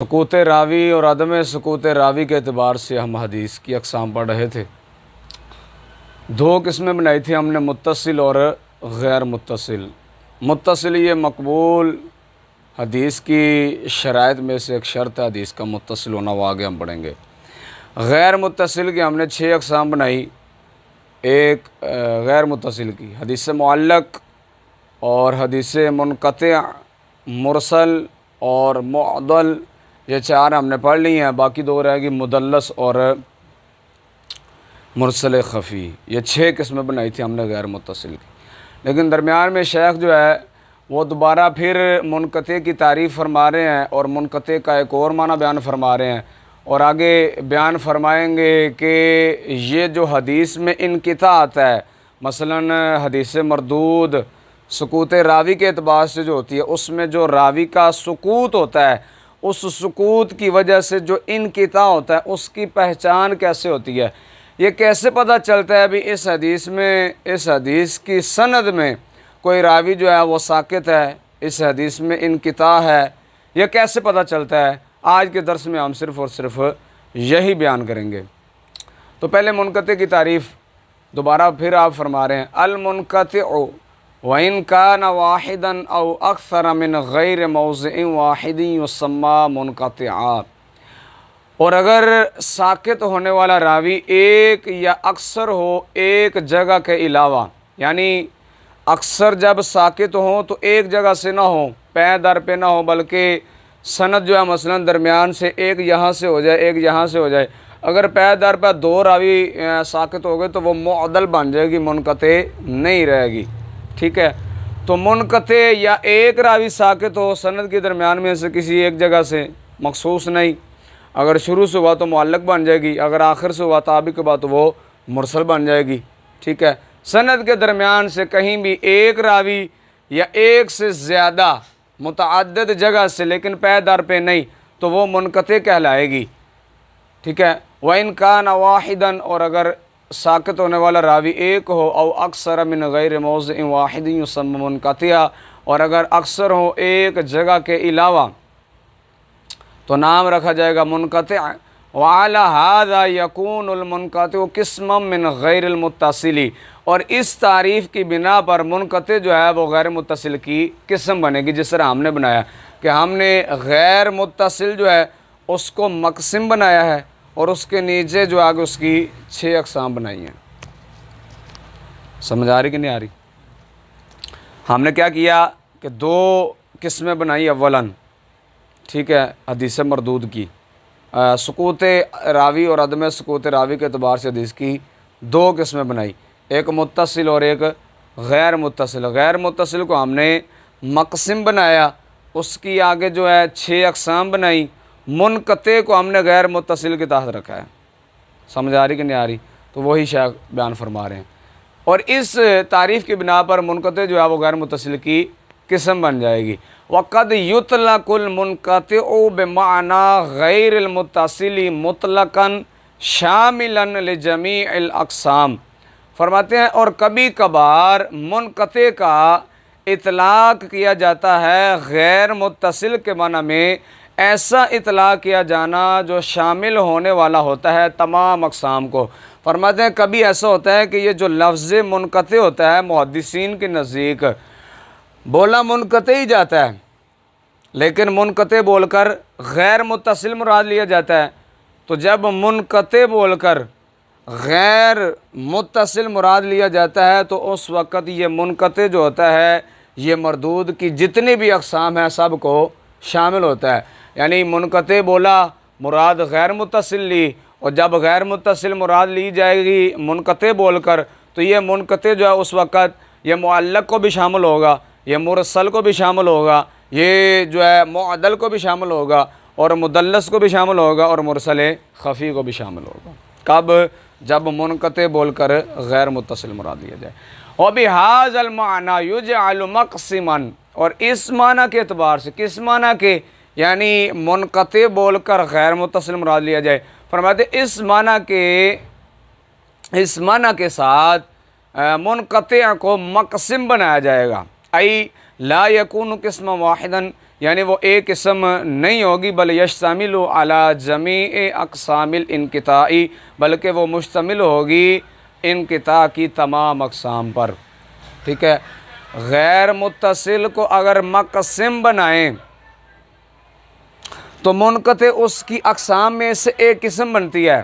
سکوت راوی اور عدم سکوت راوی کے اعتبار سے ہم حدیث کی اقسام پڑھ رہے تھے۔ دو قسمیں بنائی تھی ہم نے، متصل اور غیر متصل۔ متصل یہ مقبول حدیث کی شرائط میں سے ایک شرط ہے حدیث کا متصل ہونا، وہ آگے ہم پڑھیں گے۔ غیر متصل کی ہم نے 6 اقسام بنائی۔ ایک غیر متصل کی حدیث معلق اور حدیث منقطع، مرسل اور معضل، یہ 4 ہم نے پڑھ لی ہیں، باقی 2 رہ گی، مدلس اور مرسل خفی۔ یہ 6 قسمیں بنائی تھی ہم نے غیر متصل کی، لیکن درمیان میں شیخ جو ہے وہ دوبارہ پھر منقطع کی تعریف فرما رہے ہیں اور منقطع کا ایک اور معنی بیان فرما رہے ہیں، اور آگے بیان فرمائیں گے کہ یہ جو حدیث میں انقطاع آتا ہے، مثلاً حدیث مردود سکوت راوی کے اعتبار سے جو ہوتی ہے، اس میں جو راوی کا سکوت ہوتا ہے، اس سکوت کی وجہ سے جو انقطاع ہوتا ہے اس کی پہچان کیسے ہوتی ہے، یہ کیسے پتہ چلتا ہے بھی اس حدیث میں، اس حدیث کی سند میں کوئی راوی جو ہے وہ ساکت ہے، اس حدیث میں انقطاع ہے، یہ کیسے پتہ چلتا ہے؟ آج کے درس میں ہم صرف اور صرف یہی بیان کریں گے۔ تو پہلے منقطع کی تعریف دوبارہ پھر آپ فرما رہے ہیں، المنقطع وَإِنْ كَانَ وَاحِدًا أَوْ أَكْثَرَ مِنْ غَيْرِ مَوْضِعٍ وَاحِدٍ يُسَمَّى مُنْقَطِعًا، اور اگر ساکت ہونے والا راوی ایک یا اکثر ہو ایک جگہ کے علاوہ، یعنی اکثر جب ساکت ہوں تو ایک جگہ سے نہ ہو، پے در پہ نہ ہو، بلکہ سند جو ہے مثلا درمیان سے ایک یہاں سے ہو جائے، ایک یہاں سے ہو جائے۔ اگر پے در پہ 2 راوی ساکت ہو گئے تو وہ معضل بن جائے گی، منقطع نہیں رہے گی، ٹھیک ہے؟ تو منقطع یا ایک راوی ساکت ہو سند کے درمیان میں سے کسی ایک جگہ سے، مخصوص نہیں، اگر شروع سے ہوا تو معلق بن جائے گی، اگر آخر سے ہوا تابع کے بعد تو وہ مرسل بن جائے گی، ٹھیک ہے؟ سند کے درمیان سے کہیں بھی ایک راوی یا ایک سے زیادہ متعدد جگہ سے لیکن پے در پہ نہیں تو وہ منقطع کہلائے گی، ٹھیک ہے؟ وَإِنْ كَانَ وَاحِدًا، اور اگر ساکت ہونے والا راوی ایک ہو، او اکثر من غیر موضع واحد یسمى منقطع، اور اگر اکثر ہو ایک جگہ کے علاوہ تو نام رکھا جائے گا منقطع۔ وعلى هذا يكون المنقطع قسما من غیر المتصل، اور اس تعریف کی بنا پر منقطع جو ہے وہ غیر متصل کی قسم بنے گی، جس طرح ہم نے بنایا کہ ہم نے غیر متصل جو ہے اس کو مقسم بنایا ہے، اور اس کے نیچے جو آگے اس کی 6 اقسام بنائی ہیں۔ سمجھ آ رہی کہ نہیں آ رہی؟ ہم نے کیا کیا کہ 2 قسمیں بنائی اولاً، ٹھیک ہے، حدیث مردود کی، سکوت راوی اور عدم سکوت راوی کے اعتبار سے حدیث کی 2 قسمیں بنائی، ایک متصل اور ایک غیر متصل۔ غیر متصل کو ہم نے مقسم بنایا، اس کی آگے جو ہے 6 اقسام بنائی۔ منقطع کو ہم نے غیر متصل کے تحت رکھا ہے۔ سمجھ آ رہی کہ نہیں آ رہی؟ تو وہی شیخ بیان فرما رہے ہیں، اور اس تعریف کی بنا پر منقطع جو ہے وہ غیر متصل کی قسم بن جائے گی۔ وَقَدْ يُطْلَقُ الْمُنْقَطِعُ بِمَعْنَى غَيْرِ الْمُتَّصِلِ مُطْلَقًا شَامِلًا لِجَمِيعِ الْأَقْسَامِ، فرماتے ہیں اور کبھی کبھار منقطع کا اطلاق کیا جاتا ہے غیر متصل کے معنی میں، ایسا اطلاق کیا جانا جو شامل ہونے والا ہوتا ہے تمام اقسام کو۔ فرماتے ہیں کبھی ایسا ہوتا ہے کہ یہ جو لفظ منقطع ہوتا ہے محدثین کے نزدیک بولا منقطع ہی جاتا ہے، لیکن منقطع بول کر غیر متصل مراد لیا جاتا ہے، تو جب منقطع بول کر غیر متصل مراد لیا جاتا ہے تو اس وقت یہ منقطع جو ہوتا ہے یہ مردود کی جتنی بھی اقسام ہیں سب کو شامل ہوتا ہے، یعنی منقطع بولا مراد غیر متصل لی، اور جب غیر متصل مراد لی جائے گی منقطع بول کر تو یہ منقطع جو ہے اس وقت یہ معلق کو بھی شامل ہوگا، یہ مرسل کو بھی شامل ہوگا، یہ جو ہے معدل کو بھی شامل ہوگا، اور مدلس کو بھی شامل ہوگا، اور مرسل خفی کو بھی شامل ہوگا۔ کب؟ جب منقطع بول کر غیر متصل مراد لیا جائے۔ وَبِهَذَا الْمَعْنَى يُجْعَلُ مَقْسِمًا، اور اس معنی کے اعتبار سے، کس معنی کے؟ یعنی منقطع بول کر غیر متصل مراد لیا جائے، فرماتے اس معنی کے ساتھ منقطع کو مقسم بنایا جائے گا، لا یکون قسم واحدا، یعنی وہ ایک قسم نہیں ہوگی، بل یشتمل علی جمیع اقسام الانقطاعی، بلکہ وہ مشتمل ہوگی انقطاع کی تمام اقسام پر، ٹھیک ہے۔ غیر متصل کو اگر مقسم بنائیں تو منقطع اس کی اقسام میں سے ایک قسم بنتی ہے،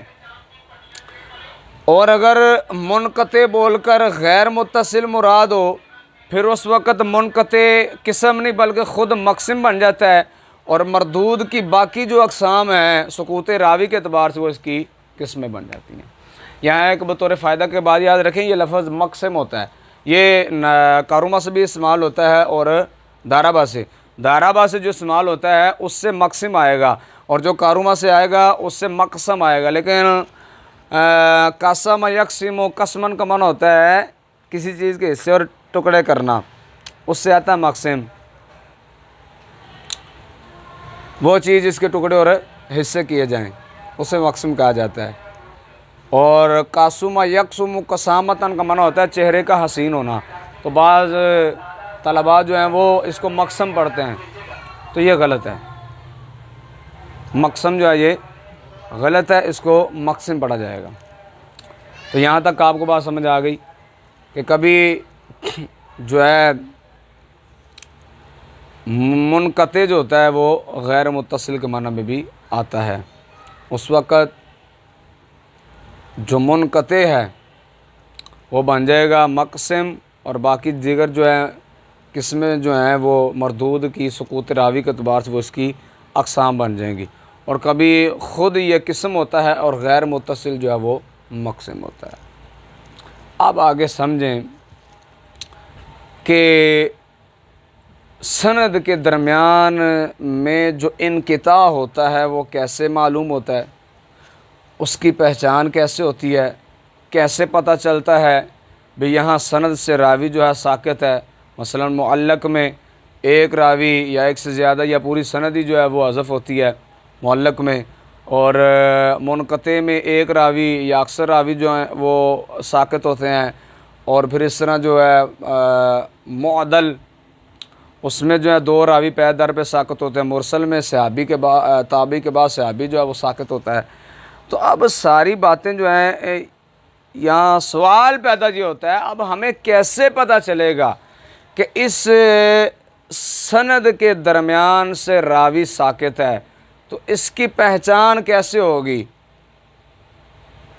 اور اگر منقطع بول کر غیر متصل مراد ہو پھر اس وقت منقطع قسم نہیں بلکہ خود مقسم بن جاتا ہے، اور مردود کی باقی جو اقسام ہیں سقوط راوی کے اعتبار سے وہ اس کی قسمیں بن جاتی ہیں۔ یہاں ایک بطور فائدہ کے بعد یاد رکھیں، یہ لفظ مقسم ہوتا ہے، یہ کاروما سے بھی استعمال ہوتا ہے اور دارابا سے جو استعمال ہوتا ہے اس سے مقسم آئے گا، اور جو کاروما سے آئے گا اس سے مقسم آئے گا، لیکن قسم یقسم و قسمن کا معنی ہوتا ہے کسی چیز کے حصے اور ٹکڑے کرنا، اس سے آتا ہے مقسم، وہ چیز جس کے ٹکڑے اور حصے کیے جائیں اسے مقسم کہا جاتا ہے۔ اور قاسم یقسم قسامتن کا معنی ہوتا ہے چہرے کا حسین ہونا، تو بعض طلباء جو ہیں وہ اس کو مقسم پڑھتے ہیں، تو یہ غلط ہے، مقسم جو ہے یہ غلط ہے، اس کو مقسم پڑھا جائے گا۔ تو یہاں تک آپ کو بات سمجھ آ گئی کہ کبھی جو ہے منقطع جو ہوتا ہے وہ غیر متصل کے معنی میں بھی آتا ہے، اس وقت جو منقطع ہے وہ بن جائے گا مقسم، اور باقی دیگر جو ہے قسمیں جو ہیں وہ مردود کی سقوط راوی کے اعتبار سے وہ اس کی اقسام بن جائیں گی، اور کبھی خود یہ قسم ہوتا ہے اور غیر متصل جو ہے وہ مقسم ہوتا ہے۔ اب آگے سمجھیں کہ سند کے درمیان میں جو انقطاع ہوتا ہے وہ کیسے معلوم ہوتا ہے، اس کی پہچان کیسے ہوتی ہے، کیسے پتہ چلتا ہے بھی یہاں سند سے راوی جو ہے ساقط ہے۔ مثلا معلق میں ایک راوی یا ایک سے زیادہ یا پوری سند ہی جو ہے وہ حذف ہوتی ہے معلق میں، اور منقطع میں ایک راوی یا اکثر راوی جو ہیں وہ ساقط ہوتے ہیں، اور پھر اس طرح جو ہے معدل اس میں جو ہے دو راوی پے در پہ ساقط ہوتے ہیں، مرسل میں صحابی کے بعد تابعی کے بعد صحابی جو ہے وہ ساقط ہوتا ہے۔ تو اب ساری باتیں جو ہیں یہاں سوال پیدا یہ ہوتا ہے، اب ہمیں کیسے پتہ چلے گا کہ اس سند کے درمیان سے راوی ساقط ہے، تو اس کی پہچان کیسے ہوگی؟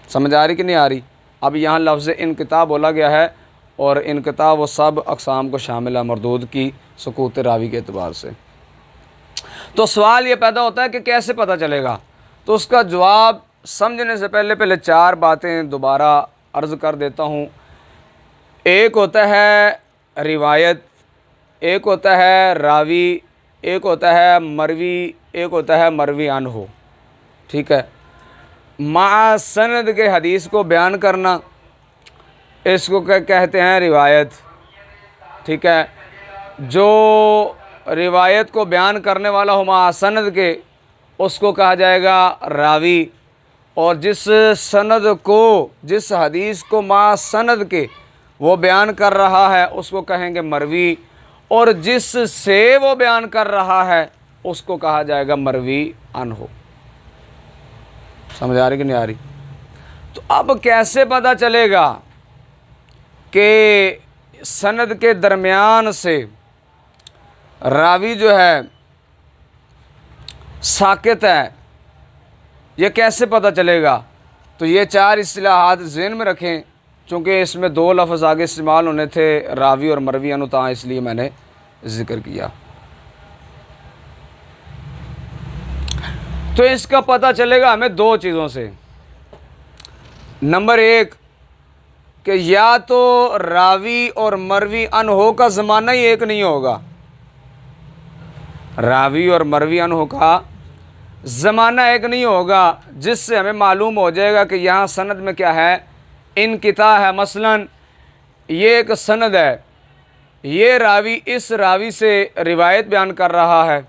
سمجھ آ رہی کہ نہیں آ رہی؟ اب یہاں لفظ انقطاع بولا گیا ہے، اور انقطاع وہ سب اقسام کو شامل ہے مردود کی سقوط راوی کے اعتبار سے۔ تو سوال یہ پیدا ہوتا ہے کہ کیسے پتہ چلے گا؟ تو اس کا جواب سمجھنے سے پہلے چار باتیں دوبارہ عرض کر دیتا ہوں۔ ایک ہوتا ہے روایت، ایک ہوتا ہے راوی، ایک ہوتا ہے مروی، ایک ہوتا ہے مروی عنہ، ٹھیک ہے۔ مع سند کے حدیث کو بیان کرنا اس کو کہتے ہیں روایت، ٹھیک ہے۔ جو روایت کو بیان کرنے والا ہو مع سند کے اس کو کہا جائے گا راوی، اور جس سند کو جس حدیث کو مع سند کے وہ بیان کر رہا ہے اس کو کہیں گے مروی، اور جس سے وہ بیان کر رہا ہے اس کو کہا جائے گا مروی عنہ۔ سمجھ آ رہی کہ نہیں آ رہی؟ تو اب کیسے پتہ چلے گا کہ سند کے درمیان سے راوی جو ہے ساقط ہے، یہ کیسے پتہ چلے گا؟ تو یہ چار اصطلاحات ذہن میں رکھیں، چونکہ اس میں دو لفظ آگے استعمال ہونے تھے راوی اور مروی عنہ، تاں اس لیے میں نے ذکر کیا۔ تو اس کا پتہ چلے گا ہمیں دو چیزوں سے۔ نمبر ایک کہ یا تو راوی اور مروی عنہ کا زمانہ ہی ایک نہیں ہوگا، راوی اور مروی عنہ کا زمانہ ایک نہیں ہوگا، جس سے ہمیں معلوم ہو جائے گا کہ یہاں سند میں کیا ہے، انقطاع ہے۔ مثلا یہ ایک سند ہے، یہ راوی اس راوی سے روایت بیان کر رہا ہے،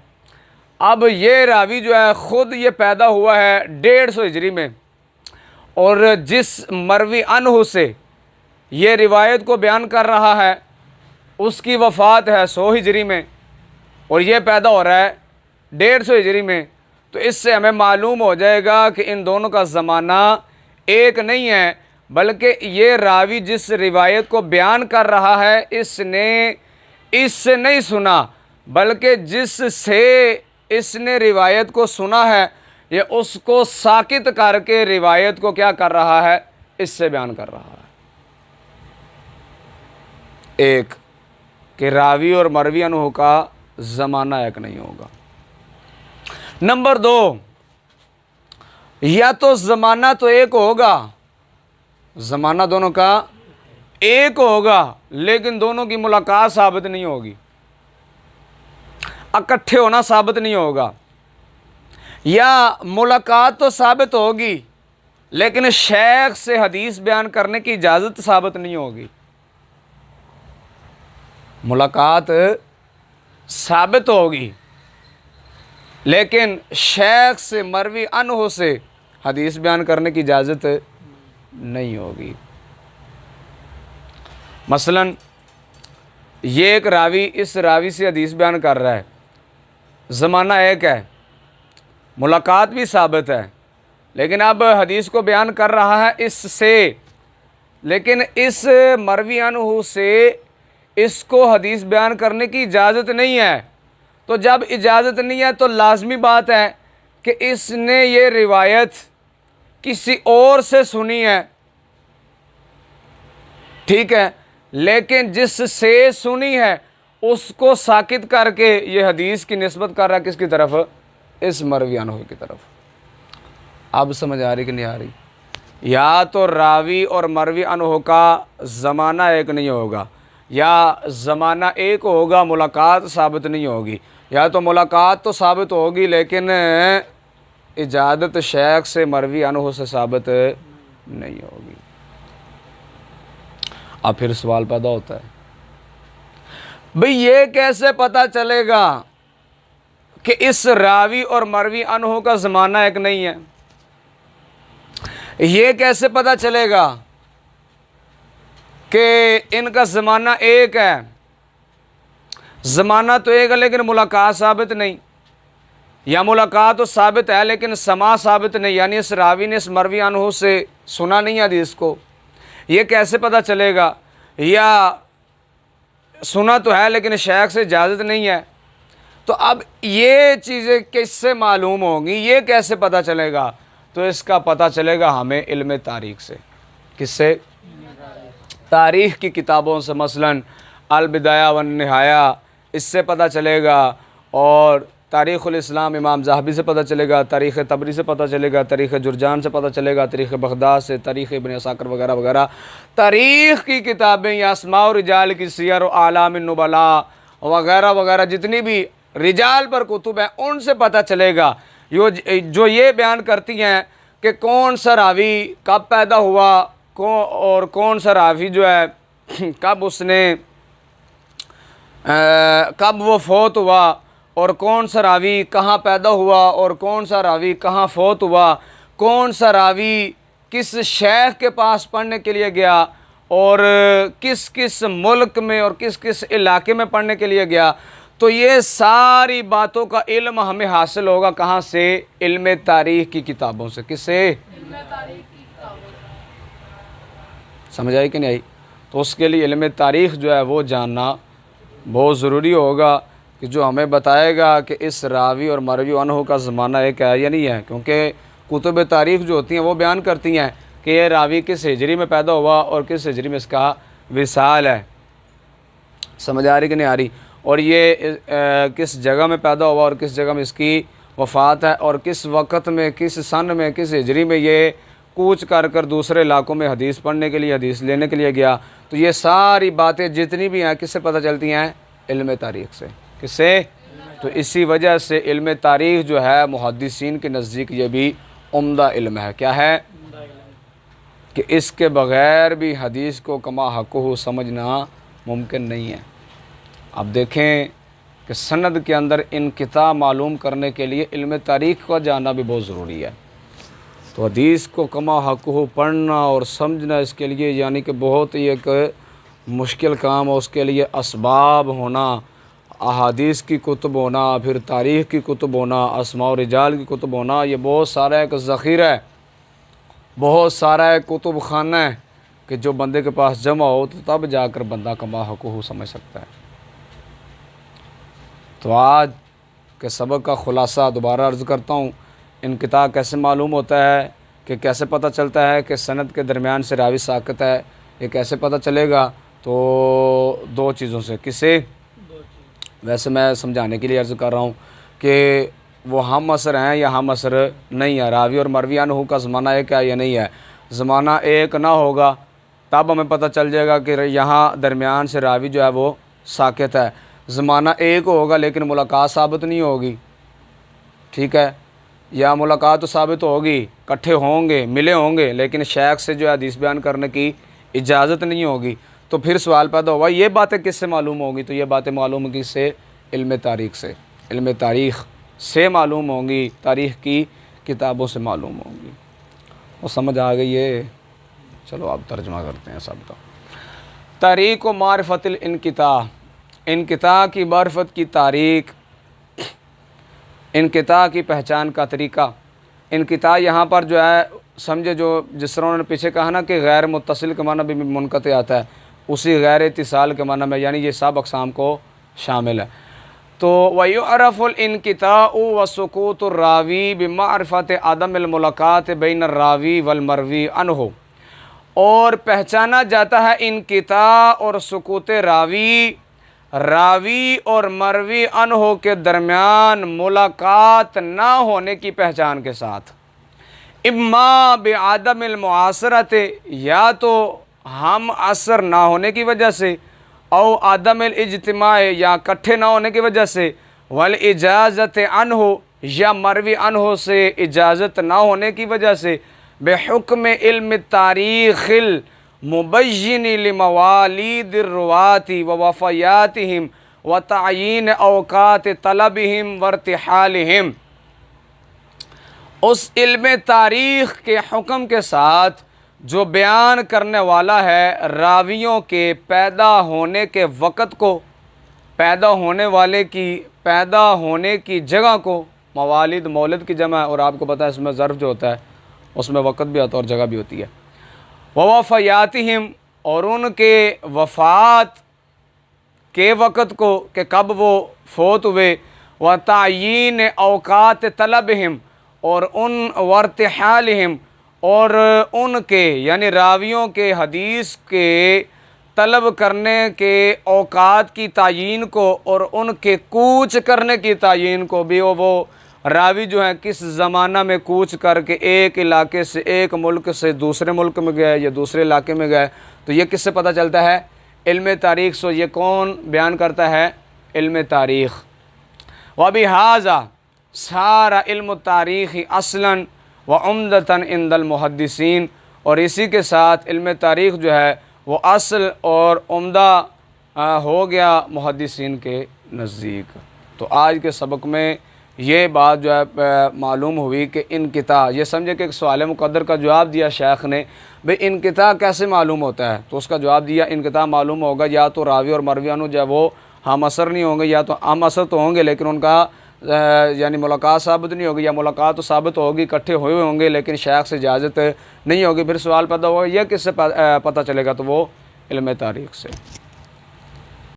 اب یہ راوی جو ہے خود یہ پیدا ہوا ہے 150 ہجری میں، اور جس مروی عنہ سے یہ روایت کو بیان کر رہا ہے اس کی وفات ہے 100 ہجری میں، اور یہ پیدا ہو رہا ہے 150 ہجری میں، تو اس سے ہمیں معلوم ہو جائے گا کہ ان دونوں کا زمانہ ایک نہیں ہے، بلکہ یہ راوی جس روایت کو بیان کر رہا ہے اس نے اس سے نہیں سنا، بلکہ جس سے اس نے روایت کو سنا ہے یہ اس کو ساکت کر کے روایت کو کیا کر رہا ہے، اس سے بیان کر رہا ہے۔ ایک کہ راوی اور مروی عنہ کا زمانہ ایک نہیں ہوگا۔ نمبر 2، یا تو زمانہ تو ایک ہوگا، زمانہ دونوں کا ایک ہوگا لیکن دونوں کی ملاقات ثابت نہیں ہوگی، اکٹھے ہونا ثابت نہیں ہوگا، یا ملاقات تو ثابت ہوگی لیکن شیخ سے حدیث بیان کرنے کی اجازت ثابت نہیں ہوگی۔ ملاقات ثابت ہوگی لیکن شیخ سے مروی عنہ سے حدیث بیان کرنے کی اجازت نہیں ہوگی۔ مثلا یہ ایک راوی اس راوی سے حدیث بیان کر رہا ہے، زمانہ ایک ہے، ملاقات بھی ثابت ہے، لیکن اب حدیث کو بیان کر رہا ہے اس سے، لیکن اس مروی عنہ سے اس کو حدیث بیان کرنے کی اجازت نہیں ہے۔ تو جب اجازت نہیں ہے تو لازمی بات ہے کہ اس نے یہ روایت کسی اور سے سنی ہے، ٹھیک ہے، لیکن جس سے سنی ہے اس کو ساکت کر کے یہ حدیث کی نسبت کر رہا ہے کس کی طرف، اس مروی عنہ کی طرف۔ اب سمجھ آ رہی کہ نہیں آ رہی؟ یا تو راوی اور مروی عنہ کا زمانہ ایک نہیں ہوگا، یا زمانہ ایک ہوگا ملاقات ثابت نہیں ہوگی، یا تو ملاقات تو ثابت ہوگی لیکن اجازت شیخ سے مروی عنہ سے ثابت نہیں ہوگی۔ اب پھر سوال پیدا ہوتا ہے بھئی یہ کیسے پتہ چلے گا کہ اس راوی اور مروی عنہ کا زمانہ ایک نہیں ہے؟ یہ کیسے پتہ چلے گا کہ ان کا زمانہ ایک ہے؟ زمانہ تو ایک ہے لیکن ملاقات ثابت نہیں، یا ملاقات تو ثابت ہے لیکن سماع ثابت نہیں، یعنی اس راوی نے اس مروی عنہ سے سنا نہیں حدیث کو، یہ کیسے پتہ چلے گا؟ یا سنا تو ہے لیکن شیخ سے اجازت نہیں ہے، تو اب یہ چیزیں کس سے معلوم ہوں گی، یہ کیسے پتہ چلے گا؟ تو اس کا پتہ چلے گا ہمیں علم تاریخ سے۔ کس سے؟ تاریخ کی کتابوں سے، مثلا البدایہ والنہایہ، اس سے پتہ چلے گا، اور تاریخ الاسلام امام ذہبی سے پتہ چلے گا، تاریخ طبری سے پتہ چلے گا، تاریخ جرجان سے پتہ چلے گا، تاریخ بغداد سے، تاریخ ابن عساکر وغیرہ وغیرہ۔ تاریخ کی کتابیں یا اسماء رجال کی سیر و اعلام النبلاء وغیرہ وغیرہ جتنی بھی رجال پر کتب ہیں ان سے پتہ چلے گا، جو یہ بیان کرتی ہیں کہ کون سا راوی کب پیدا ہوا اور کون سا راوی جو ہے کب اس نے کب وہ فوت ہوا، اور کون سا راوی کہاں پیدا ہوا اور کون سا راوی کہاں فوت ہوا، کون سا راوی کس شیخ کے پاس پڑھنے کے لیے گیا اور کس کس ملک میں اور کس کس علاقے میں پڑھنے کے لیے گیا۔ تو یہ ساری باتوں کا علم ہمیں حاصل ہوگا کہاں سے؟ علم تاریخ کی کتابوں سے۔ کس سے؟ علم تاریخ کی کتابوں سے۔ سمجھ آئی کہ نہیں آئی؟ تو اس کے لیے علم تاریخ جو ہے وہ جاننا بہت ضروری ہوگا، کہ جو ہمیں بتائے گا کہ اس راوی اور مروی عنہ کا زمانہ ایک ہے یا نہیں ہے، کیونکہ کتب تاریخ جو ہوتی ہیں وہ بیان کرتی ہیں کہ یہ راوی کس ہجری میں پیدا ہوا اور کس ہجری میں اس کا وصال ہے۔ سمجھ آ رہی کہ نہیں آ رہی؟ اور یہ کس جگہ میں پیدا ہوا اور کس جگہ میں اس کی وفات ہے، اور کس وقت میں، کس سن میں، کس ہجری میں یہ کوچ کر کر دوسرے علاقوں میں حدیث پڑھنے کے لیے، حدیث لینے کے لیے گیا۔ تو یہ ساری باتیں جتنی بھی ہیں کس سے پتہ چلتی ہیں؟ علم تاریخ سے۔ کس سے؟ تو اسی وجہ سے علم تاریخ جو ہے محدثین کے نزدیک یہ بھی عمدہ علم ہے۔ کیا ہے؟ کہ اس کے بغیر بھی حدیث کو کما حقہ سمجھنا ممکن نہیں ہے۔ اب دیکھیں کہ سند کے اندر انقطاع معلوم کرنے کے لیے علم تاریخ کا جاننا بھی بہت ضروری ہے۔ تو حدیث کو کما حقہ پڑھنا اور سمجھنا اس کے لیے یعنی کہ بہت ہی ایک مشکل کام، اور اس کے لیے اسباب ہونا، احادیث کی کتب ہونا، پھر تاریخ کی کتب ہونا، اسماء و رجال کی کتب ہونا، یہ بہت سارا ایک ذخیرہ ہے، بہت سارا ایک کتب خانہ ہے کہ جو بندے کے پاس جمع ہو تو تب جا کر بندہ کما حقوق سمجھ سکتا ہے۔ تو آج کے سبق کا خلاصہ دوبارہ عرض کرتا ہوں، انقطاع کیسے معلوم ہوتا ہے، کہ کیسے پتہ چلتا ہے کہ سند کے درمیان سے راوی ساقط ہے، یہ کیسے پتہ چلے گا؟ تو دو چیزوں سے۔ کسے؟ ویسے میں سمجھانے کے لیے عرض کر رہا ہوں کہ وہ ہم عصر ہیں یا ہم عصر نہیں ہے، راوی اور مروی عنہ کا زمانہ ایک ہے یا نہیں ہے۔ زمانہ ایک نہ ہوگا تب ہمیں پتہ چل جائے گا کہ یہاں درمیان سے راوی جو ہے وہ ساقط ہے۔ زمانہ ایک ہوگا لیکن ملاقات ثابت نہیں ہوگی، ٹھیک ہے، یا ملاقات تو ثابت ہوگی، کٹھے ہوں گے، ملے ہوں گے، لیکن شیخ سے جو ہے حدیث بیان کرنے کی اجازت نہیں ہوگی، تو پھر سوال پیدا ہوگا یہ باتیں کس سے معلوم ہوگی؟ تو یہ باتیں معلوم ہوگی سے علم تاریخ سے، علم تاریخ سے معلوم ہوں گی، تاریخ کی کتابوں سے معلوم ہوں گی۔ وہ سمجھ آ گئی ہے؟ چلو اب ترجمہ کرتے ہیں سب کا۔ تاریخ و معرفت الانقطاع، انقطاع کی معرفت کی تاریخ، انقطاع کی پہچان کا طریقہ۔ انقطاع یہاں پر جو ہے سمجھے، جو جس طرح انہوں نے پیچھے کہا نا کہ غیر متصل کے معنی بھی منقطع آتا ہے، اسی غیر اتصال کے معنی میں، یعنی یہ سب اقسام کو شامل ہے۔ تو وَيُعْرَفُ الْإِنْقِطَاعُ وَسُقُوطُ الرَّاوِي بِمَعْرِفَةِ عَدَمِ الْمُلَاقَاةِ بَيْنَ الرَّاوِي وَالْمَرْوِي عَنْهُ، اور پہچانا جاتا ہے انقطاع اور سقوط راوی، راوی اور مروی عنہ کے درمیان ملاقات نہ ہونے کی پہچان کے ساتھ، اما بعدم المعاصرت، یا تو ہم عصر نہ ہونے کی وجہ سے، او عدم الاجتماع، یا کٹھے نہ ہونے کی وجہ سے، والاجازت عنہ، یا مروی عنہ سے اجازت نہ ہونے کی وجہ سے، بحکم علم تاریخ المبین لموالید الرواۃ ووفیاتہم وتعیین اوقات طلبہم وارتحالہم، اس علم تاریخ کے حکم کے ساتھ جو بیان کرنے والا ہے راویوں کے پیدا ہونے کے وقت کو، پیدا ہونے والے کی پیدا ہونے کی جگہ کو، موالد مولد کی جمع ہے، اور آپ کو پتہ ہے اس میں ظرف جو ہوتا ہے اس میں وقت بھی ہوتا ہے اور جگہ بھی ہوتی ہے، ووفیاتہم، اور ان کے وفات کے وقت کو کہ کب وہ فوت ہوئے، وتعیین اوقات طلبہم، اور ان وارتحالہم، اور ان کے یعنی راویوں کے حدیث کے طلب کرنے کے اوقات کی تعیین کو، اور ان کے کوچ کرنے کی تعیین کو بھی، وہ راوی جو ہیں کس زمانہ میں کوچ کر کے ایک علاقے سے، ایک ملک سے دوسرے ملک میں گئے یا دوسرے علاقے میں گئے، تو یہ کس سے پتہ چلتا ہے؟ علم تاریخ سے۔ یہ کون بیان کرتا ہے؟ علم تاریخ۔ وبہذا سارا علم التاریخ اصلاً وعمدتاً عند المحدثین، اور اسی کے ساتھ علم تاریخ جو ہے وہ اصل اور عمدہ ہو گیا محدثین کے نزدیک۔ تو آج کے سبق میں یہ بات جو ہے معلوم ہوئی کہ انقطاع، یہ سمجھے کہ ایک سوال مقدر کا جواب دیا شیخ نے، بھئی انقطاع کیسے معلوم ہوتا ہے؟ تو اس کا جواب دیا انقطاع معلوم ہوگا یا تو راوی اور مروی عنہ جو ہے وہ ہم عصر نہیں ہوں گے، یا تو ہم عصر تو ہوں گے لیکن ان کا یعنی ملاقات ثابت نہیں ہوگی، یا ملاقات تو ثابت ہوگی، کٹھے ہوئے ہوں گے لیکن شیخ سے اجازت نہیں ہوگی۔ پھر سوال پیدا ہوگا یہ کس سے پتہ چلے گا؟ تو وہ علم تاریخ سے۔